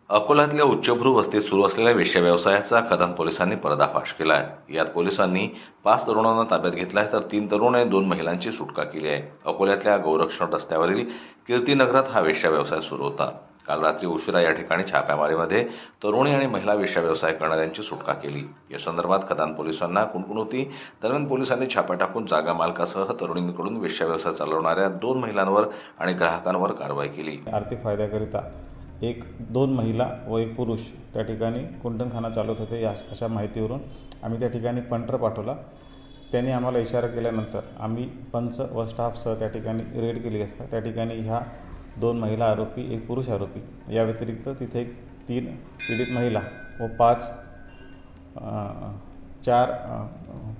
अकोल्यातल्या उच्चभ्रू वस्तीत सुरू असलेल्या वेश्या व्यवसायाचा खदान पोलिसांनी पर्दाफाश केला आहे। यात पोलिसांनी 5 तरुणांना ताब्यात घेतला आहे, तर 3 तरुण आणि 2 महिलांची सुटका केली आहे। अकोल्यातल्या गौरक्षण रस्त्यावरील कीर्तीनगरात हा वेश्या व्यवसाय सुरू होता। काल रात्री उशिरा या ठिकाणी छाप्यामारीमध्ये तरुणी आणि महिला वेश्या व्यवसाय करणाऱ्यांची सुटका केली। या संदर्भात खदान पोलिसांना कुणकुण होती। दरम्यान पोलिसांनी छापा टाकून जागा मालकासह तरुणींकडून वेश्या व्यवसाय चालवणाऱ्या 2 महिलांवर आणि ग्राहकांवर कारवाई केली। आर्थिक फायद्याकरिता 2 महिला व 1 पुरुष त्या ठिकाणी कुंटणखाना चालवत होते। अशा माहितीवरून आम्ही त्या ठिकाणी पंटर पाठवला। त्यांनी आम्हाला इशारा केल्यानंतर आम्ही पंच व स्टाफसह त्या ठिकाणी रेड केली असता त्या ठिकाणी ह्या 2 महिला आरोपी, 1 पुरुष आरोपी, या व्यतिरिक्त तिथे 3 पीडित महिला व 4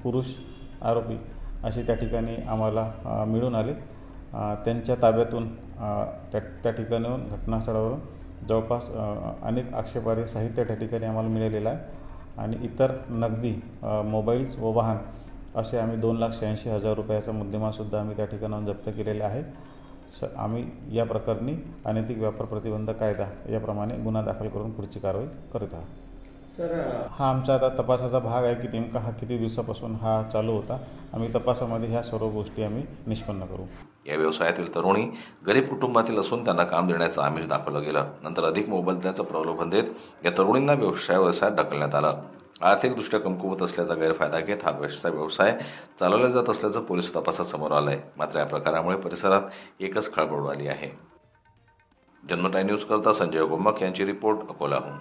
पुरुष आरोपी असे त्या ठिकाणी आम्हाला मिळून आले। त्यांच्या ताब्यातून त्या ठिकाणाहून घटनास्थळावरून जवळपास अनेक आक्षेपार्ह साहित्य त्या ठिकाणी आम्हाला मिळालेलं आहे आणि इतर नगदी, मोबाईल्स व वाहन असे आम्ही 2,86,000 रुपयाचा मुद्देमालसुद्धा आम्ही त्या ठिकाणाहून जप्त केलेले आहे। आम्ही या प्रकरणी अनैतिक व्यापार प्रतिबंध कायदा याप्रमाणे गुन्हा दाखल करून पुढची कारवाई करत आहोत। हा आमचा आता तपासाचा भाग आहे की नेमका हा किती दिवसापासून हा चालू होता। आम्ही तपासामध्ये ह्या सर्व गोष्टी आम्ही निष्पन्न करू। या व्यवसायातील तरुणी गरीब कुटुंबातील असून त्यांना काम देण्याचं आमिष दाखवलं गेलं। नंतर अधिक मोबदल्याचं देण्याचं प्रलोभन देत या तरुणींना व्यवसायात ढकलण्यात आलं। आर्थिकदृष्ट्या कमकुवत असल्याचा गैरफायदा घेत हा व्यवसाय चालवला जात असल्याचं पोलीस तपासात समोर आलंय। मात्र या प्रकारामुळे परिसरात एकच खळबळ उडाली आहे। जन्मताई न्यूज करता संजय गोमक यांची रिपोर्ट, अकोल्याहून।